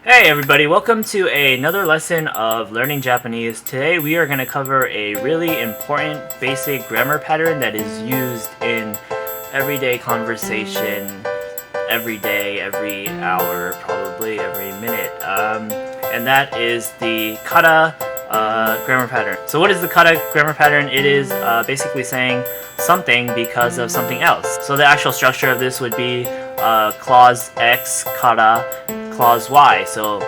Hey everybody, welcome to another lesson of learning Japanese. Today we are going to cover a really important basic grammar pattern that is used in everyday conversation, every day, every hour, probably every minute. And that is the kata grammar pattern. So what is the kata grammar pattern? It is basically saying something because of something else. So the actual structure of this would be clause X, kata, clause Y. So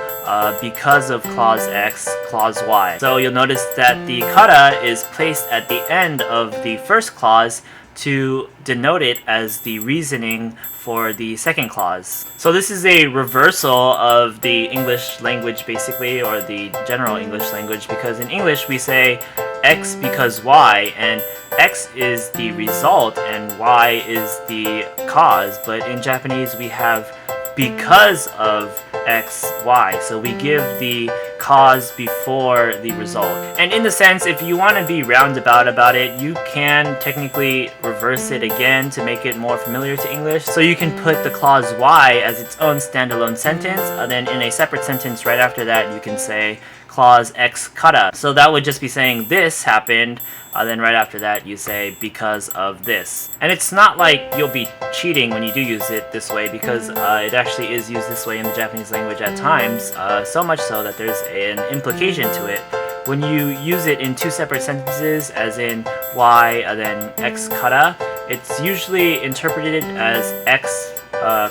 because of clause X, clause Y. So you'll notice that the kata is placed at the end of the first clause to denote it as the reasoning for the second clause. So this is a reversal of the English language basically, or the general English language, because in English we say X because Y, and X is the result and Y is the cause, but in Japanese we have because of X, Y. So we give the cause before the result. And in the sense, if you want to be roundabout about it, you can technically reverse it again to make it more familiar to English. So you can put the clause Y as its own standalone sentence, and then in a separate sentence right after that you can say clause X kata. So that would just be saying this happened, then right after that you say because of this. And it's not like you'll be cheating when you do use it this way, because it actually is used this way in the Japanese language at times, so much so that there's an implication to it. When you use it in two separate sentences, as in Y then X kata, it's usually interpreted as X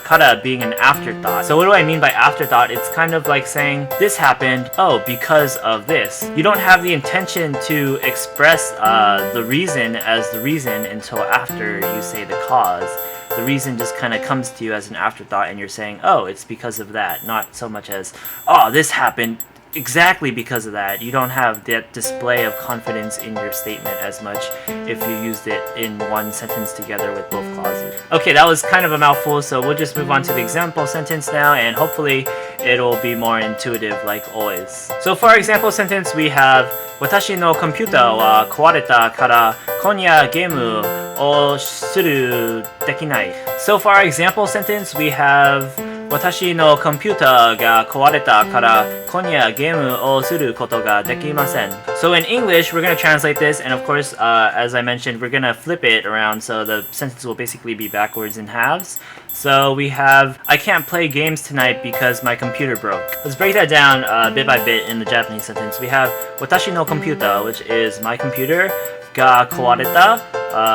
kata being an afterthought. So what do I mean by afterthought? It's kind of like saying this happened, oh, because of this. You don't have the intention to express the reason as the reason until after you say the cause. The reason just kind of comes to you as an afterthought, and you're saying, oh, it's because of that, not so much as, oh, this happened exactly because of that. You don't have that display of confidence in your statement as much if you used it in one sentence together with both clauses. Okay, that was kind of a mouthful, so we'll just move on to the example sentence now, and hopefully it'll be more intuitive like always. So for our example sentence, we have Watashi no koンピュータが壊れたから今夜ゲームをするできない. So for our example sentence, we have 私のコンピュータが壊れたから今夜ゲームをすることができません. So in English, we're going to translate this, and of course, as I mentioned, we're going to flip it around, so the sentence will basically be backwards in halves. So we have, I can't play games tonight because my computer broke. Let's break that down bit by bit in the Japanese sentence. We have 私のコンピュータ, which is my computer, が壊れた,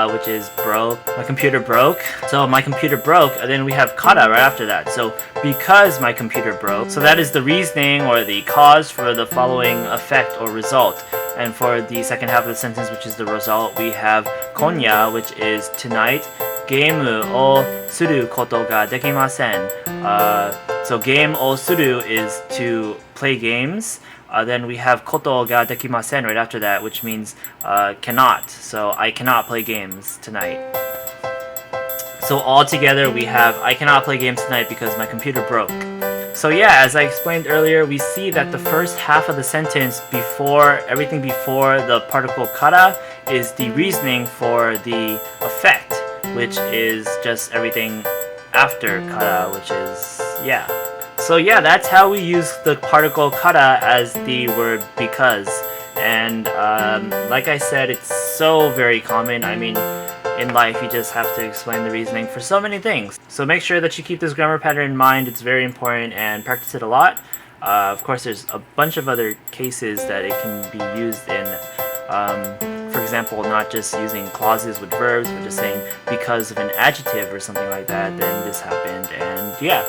which is broke. My computer broke. So my computer broke, and then we have kata right after that. So because my computer broke, so that is the reasoning or the cause for the following effect or result. And for the second half of the sentence, which is the result, we have konya, which is tonight. ゲームをすることができません. So ゲームをする is to play games. Then we have koto ga dekimasen right after that, which means cannot. So I cannot play games tonight. So all together we have I cannot play games tonight because my computer broke. So yeah, as I explained earlier, we see that the first half of the sentence, before everything before the particle kata, is the reasoning for the effect, which is just everything after kata, which is yeah. So yeah, that's how we use the particle kata as the word because. And like I said, it's so very common. I mean, in life you just have to explain the reasoning for so many things. So make sure that you keep this grammar pattern in mind. It's very important, and practice it a lot. Of course, there's a bunch of other cases that it can be used in. For example, not just using clauses with verbs, but just saying because of an adjective or something like that, then this happened, and yeah.